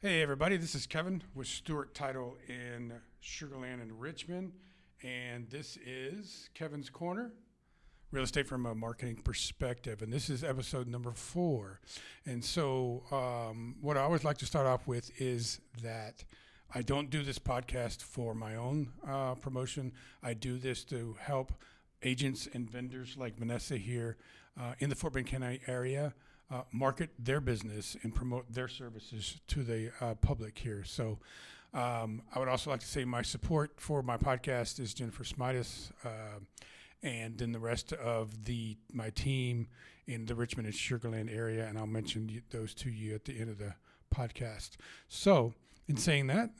Hey everybody, this is Kevin with Stewart Title in Sugarland and Richmond, and this is Kevin's Corner, real estate from a marketing perspective, and this is episode number 4. And so, what I always like to start off with is that I don't do this podcast for my own promotion. I do this to help agents and vendors like Vanessa here in the Fort Bend County area market their business and promote their services to the public here. So I would also like to say my support for my podcast is Jennifer Smidas and then the rest of my team in the Richmond and Sugarland area, and I'll mention those to you at the end of the podcast. So in saying that,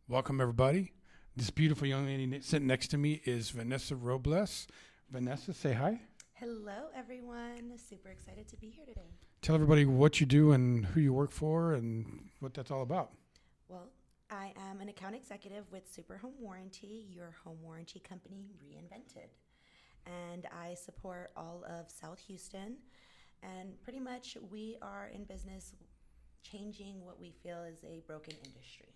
welcome everybody. This beautiful young lady sitting next to me is Vanessa Robles. Vanessa, say hi. Hello, everyone. Super excited to be here today. Tell everybody what you do and who you work for and what that's all about. Well, I am an account executive with Super Home Warranty, your home warranty company reinvented. And I support all of South Houston. And pretty much we are in business changing what we feel is a broken industry.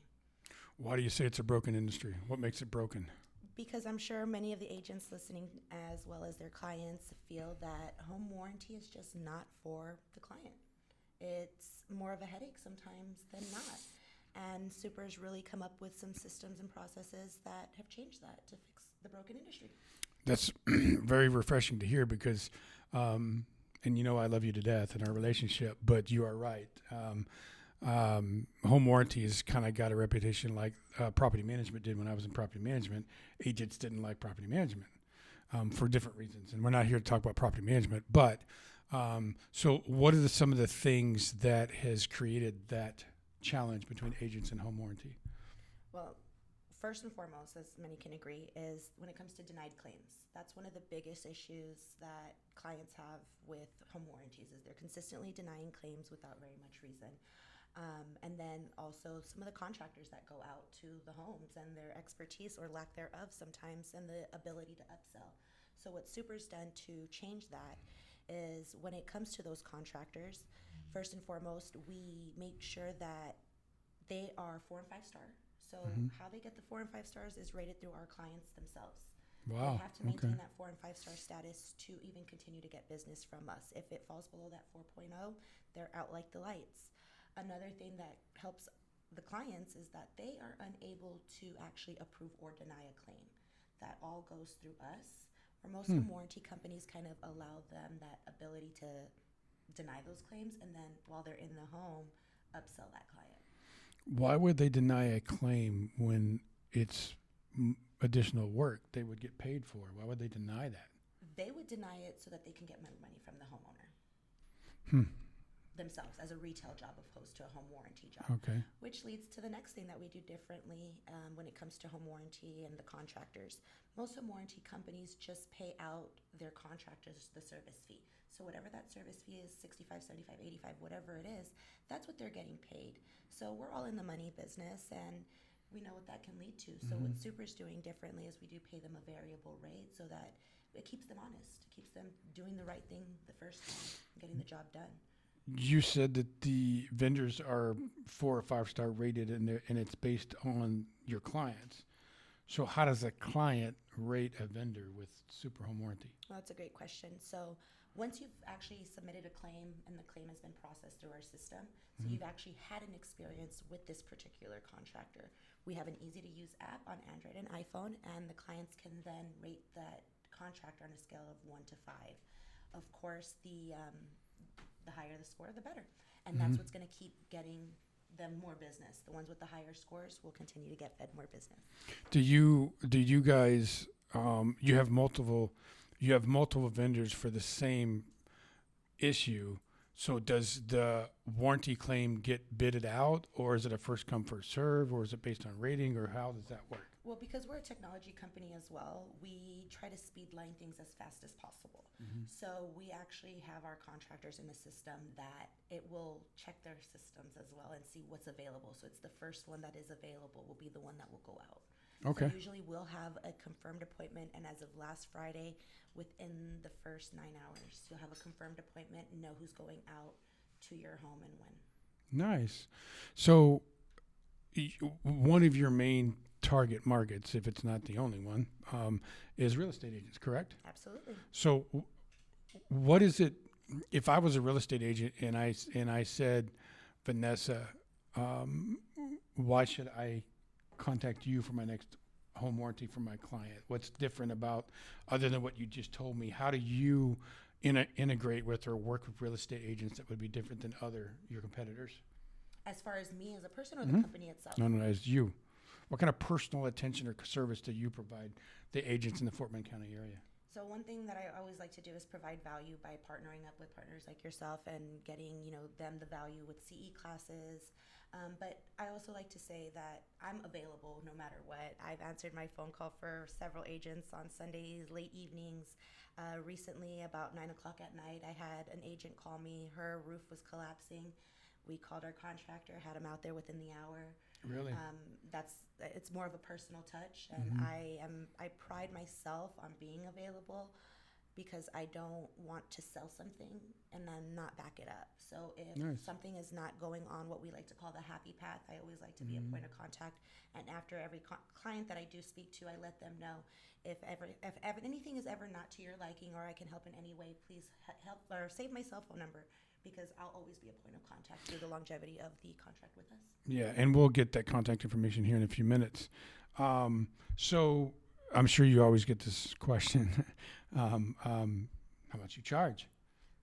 Why do you say it's a broken industry? What makes it broken? Because I'm sure many of the agents listening, as well as their clients, feel that home warranty is just not for the client. It's more of a headache sometimes than not. And Super's really come up with some systems and processes that have changed that to fix the broken industry. That's very refreshing to hear because, and you know I love you to death in our relationship, but you are right. Home warranty has kind of got a reputation like property management did when I was in property management. Agents didn't like property management for different reasons. And we're not here to talk about property management. But so what are some of the things that has created that challenge between agents and home warranty? Well, first and foremost, as many can agree, is when it comes to denied claims. That's one of the biggest issues that clients have with home warranties is they're consistently denying claims without very much reason. And then also some of the contractors that go out to the homes and their expertise or lack thereof sometimes and the ability to upsell. So what Super's done to change that is when it comes to those contractors, first and foremost, we make sure that they are 4 and 5 star. So how they get the 4 and 5 stars is rated through our clients themselves. Wow. They have to maintain that 4 and 5 star status to even continue to get business from us. If it falls below that 4.0, they're out like the lights. Another thing that helps the clients is that they are unable to actually approve or deny a claim. That all goes through us, or most home warranty companies kind of allow them that ability to deny those claims and then while they're in the home, upsell that client. Why would they deny a claim when it's additional work they would get paid for? Why would they deny that? They would deny it so that they can get more money from the homeowner. Themselves as a retail job opposed to a home warranty job. Okay. Which leads to the next thing that we do differently when it comes to home warranty and the contractors. Most home warranty companies just pay out their contractors the service fee. So whatever that service fee is, 65, 75, 85, whatever it is, that's what they're getting paid. So we're all in the money business and we know what that can lead to. So what Super's doing differently is we do pay them a variable rate so that it keeps them honest, keeps them doing the right thing the first time, getting the job done. You said that the vendors are 4 or 5 star rated and it's based on your clients. So how does a client rate a vendor with Super Home Warranty? Well, that's a great question. So once you've actually submitted a claim and the claim has been processed through our system, so you've actually had an experience with this particular contractor. We have an easy to use app on Android and iPhone, and the clients can then rate that contractor on a scale of 1 to 5. Of course, the higher the score, the better. And that's what's going to keep getting them more business. The ones with the higher scores will continue to get fed more business. Do you guys you have multiple vendors for the same issue? So does the warranty claim get bidded out, or is it a first come first serve, or is it based on rating, or how does that work? Well, because we're a technology company as well, we try to speed line things as fast as possible. So we actually have our contractors in a system that it will check their systems as well and see what's available. So it's the first one that is available will be the one that will go out. Okay. So usually we'll have a confirmed appointment, and as of last Friday, within the first 9 hours, you'll have a confirmed appointment and know who's going out to your home and when. Nice. So one of your main target markets, if it's not the only one, is real estate agents, correct? Absolutely. So, what is it? If I was a real estate agent and I said, Vanessa, why should I contact you for my next home warranty for my client? What's different about, other than what you just told me? How do you integrate with or work with real estate agents that would be different than your competitors? As far as me as a person or the company itself? No, as you. What kind of personal attention or service do you provide the agents in the Fort Bend County area? So one thing that I always like to do is provide value by partnering up with partners like yourself and getting, them the value with CE classes. But I also like to say that I'm available no matter what. I've answered my phone call for several agents on Sundays, late evenings. Recently, about 9 o'clock at night, I had an agent call me. Her roof was collapsing. We called our contractor, had him out there within the hour. Really? It's more of a personal touch, and I pride myself on being available because I don't want to sell something and then not back it up. So if something is not going on what we like to call the happy path, I always like to be a point of contact. And after every client that I do speak to, I let them know if anything is ever not to your liking or I can help in any way, please help or save my cell phone number, because I'll always be a point of contact through the longevity of the contract with us. Yeah, and we'll get that contact information here in a few minutes. So I'm sure you always get this question. How much you charge?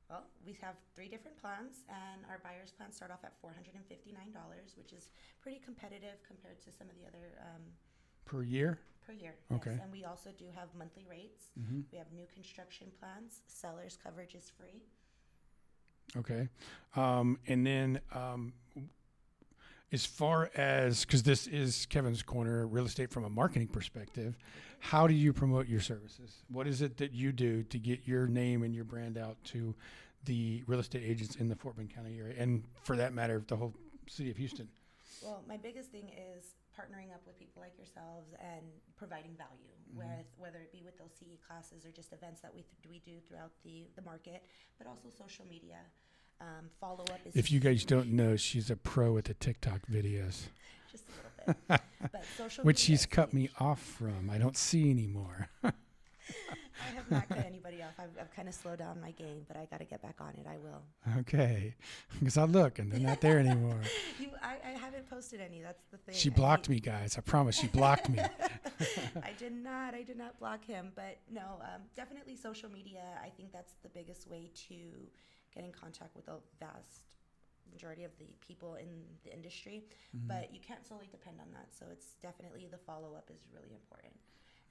Well, we have 3 different plans, and our buyer's plans start off at $459, which is pretty competitive compared to some of the other per year? Per year, okay. Yes. And we also do have monthly rates. Mm-hmm. We have new construction plans. Seller's coverage is free. Okay. And then as far as, because this is Kevin's Corner, real estate from a marketing perspective, how do you promote your services? What is it that you do to get your name and your brand out to the real estate agents in the Fort Bend County area, and for that matter, the whole city of Houston? Well, my biggest thing is partnering up with people like yourselves and providing value, with whether it be with those CE classes or just events that we do throughout the market, but also social media. Follow-up is... If you guys don't know, she's a pro with the TikTok videos. Just a little bit. But social which media she's cut me off from. I don't see anymore. I have not cut anybody off. I've kind of slowed down my game, but I got to get back on it. I will. Okay. Because I look and they're not there anymore. I haven't posted any. That's the thing. She blocked me, guys. I promise she blocked me. I did not block him. But no, definitely social media. I think that's the biggest way to get in contact with a vast majority of the people in the industry. But you can't solely depend on that. So it's definitely the follow-up is really important.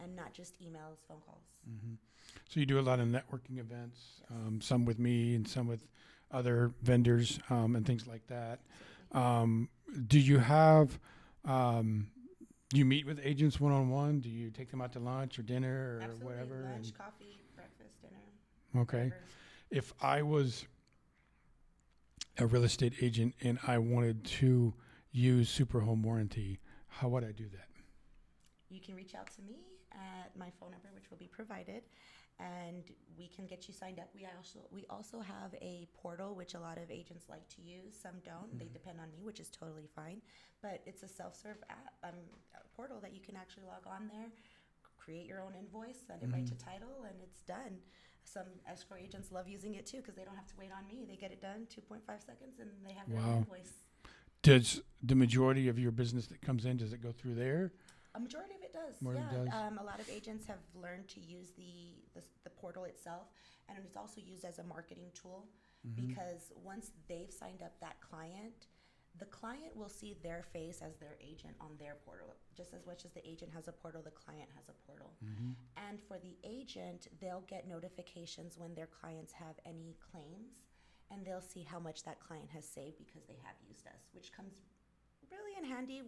And not just emails, phone calls. So you do a lot of networking events, Yes. Some with me and some with other vendors and things like that. Do you have, you meet with agents one-on-one? Do you take them out to lunch or dinner or Absolutely. whatever? Lunch, coffee, breakfast, dinner. Okay. Whatever. If I was a real estate agent and I wanted to use Super Home Warranty, how would I do that? You can reach out to me at my phone number, which will be provided, and we can get you signed up. We also have a portal, which a lot of agents like to use. Some don't. They depend on me, which is totally fine. But it's a self-serve app, portal that you can actually log on there, create your own invoice, send it right to title, and it's done. Some escrow agents love using it too because they don't have to wait on me. They get it done 2.5 seconds, and they have their own invoice. Does the majority of your business that comes in, does it go through there? A majority of it does. More than does? A lot of agents have learned to use the portal itself, and it's also used as a marketing tool because once they've signed up that client, the client will see their face as their agent on their portal. Just as much as the agent has a portal, the client has a portal. And for the agent, they'll get notifications when their clients have any claims, and they'll see how much that client has saved because they have used us, which comes really in handy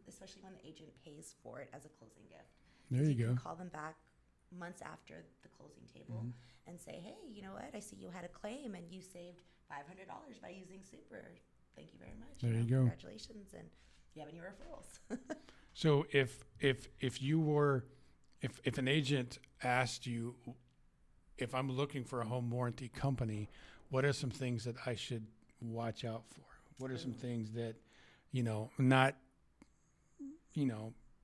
especially when the agent pays for it as a closing gift. There you go. Can call them back months after the closing table and say, hey, you know what? I see you had a claim and you saved $500 by using Super. Thank you very much. There you go. Congratulations. And do you have any referrals? So if an agent asked you, if I'm looking for a home warranty company, what are some things that I should watch out for? What are some things that, not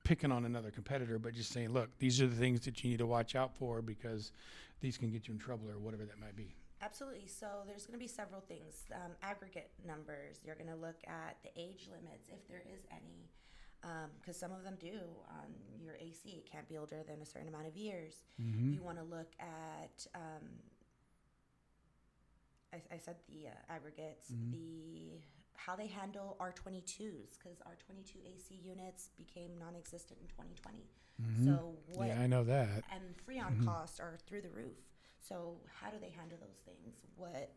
picking on another competitor, but just saying, look, these are the things that you need to watch out for because these can get you in trouble or whatever that might be. Absolutely. So there's going to be several things. Aggregate numbers. You're going to look at the age limits, if there is any, because some of them do. On your AC, it can't be older than a certain amount of years. Mm-hmm. You want to look at, I said the aggregates, Mm-hmm. how they handle R22s, because R22 AC units became non-existent in 2020. Mm-hmm. So what? Yeah, I know that. And Freon costs are through the roof. So how do they handle those things? What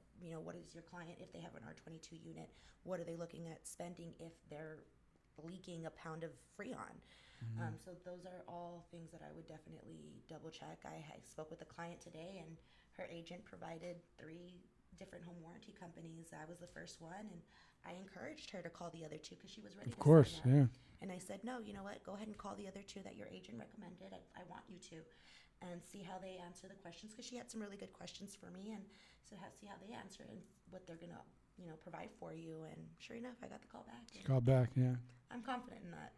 is your client if they have an R22 unit? What are they looking at spending if they're leaking a pound of Freon? So those are all things that I would definitely double check. I spoke with a client today, and her agent provided 3 different home warranty companies. I was the first one, and I encouraged her to call the other 2 because she was ready Of to course, sign up. yeah. And I said, no, you know what? Go ahead and call the other 2 that your agent recommended. I want you to. And see how they answer the questions, because she had some really good questions for me, and so see how they answer and what they're gonna provide for you. And sure enough, I got the call back. Call back, yeah. I'm confident in that.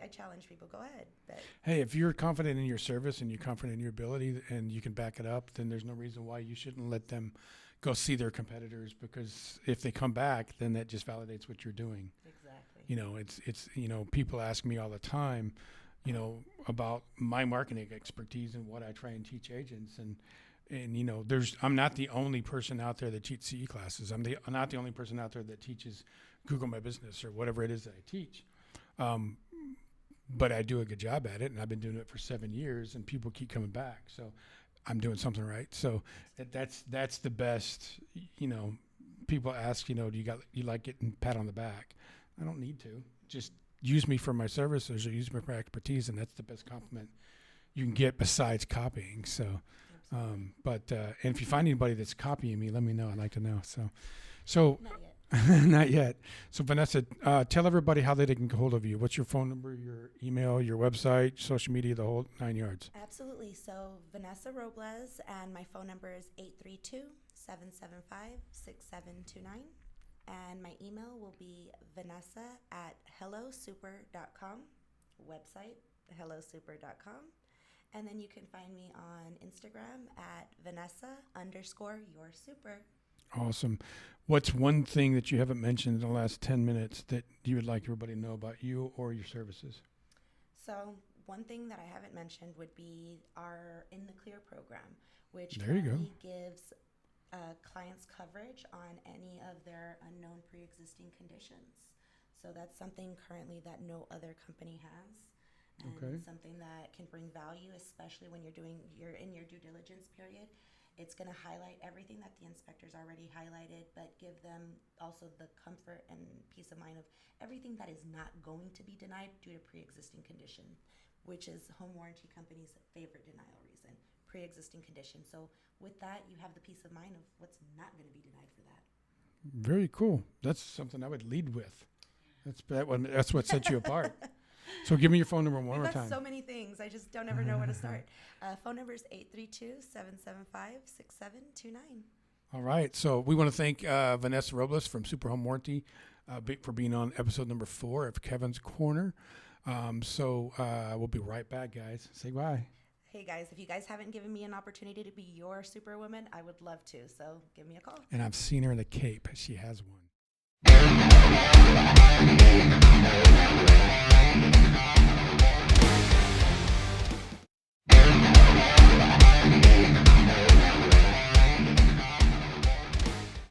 I challenge people. Go ahead. But Hey, if you're confident in your service and you're confident in your ability and you can back it up, then there's no reason why you shouldn't let them go see their competitors, because if they come back, then that just validates what you're doing. exactly. It's people ask me all the time, about my marketing expertise and what I try and teach agents. And I'm not the only person out there that teaches CE classes. I'm not the only person out there that teaches Google My Business or whatever it is that I teach. But I do a good job at it, and I've been doing it for 7 years, and people keep coming back. So I'm doing something right. So that's the best. People ask, do you like getting pat on the back? I don't need to. Just use me for my services or use me for expertise, and that's the best compliment you can get besides copying. So, and if you find anybody that's copying me, let me know. I'd like to know. So Not yet. not yet. So Vanessa, tell everybody how they can get hold of you. What's your phone number, your email, your website, social media, the whole 9 yards? Absolutely. So Vanessa Robles, and my phone number is 832-775-6729. And my email will be vanessa@hellosuper.com, website hellosuper.com. And then you can find me on Instagram at Vanessa_yoursuper. Awesome. What's one thing that you haven't mentioned in the last 10 minutes that you would like everybody to know about you or your services? So one thing that I haven't mentioned would be our In the Clear program, which There you go. currently gives clients coverage on any of their unknown pre-existing conditions. So that's something currently that no other company has, and Okay. something that can bring value, especially when you're in your due diligence period. It's going to highlight everything that the inspectors already highlighted, but give them also the comfort and peace of mind of everything that is not going to be denied due to pre-existing condition, which is home warranty companies' favorite denial reason, pre-existing condition. So with that, you have the peace of mind of what's not going to be denied for that. Very cool. That's something I would lead with. That's what sets you apart. So give me your phone number one more We've got time. so many things. I just don't ever know where to start. Phone number is 832-775-6729. All right. So we want to thank Vanessa Robles from Super Home Warranty for being on episode number 4 of Kevin's Corner. We'll be right back, guys. Say bye. Hey guys, if you guys haven't given me an opportunity to be your superwoman, I would love to. So give me a call. And I've seen her in a cape. She has one.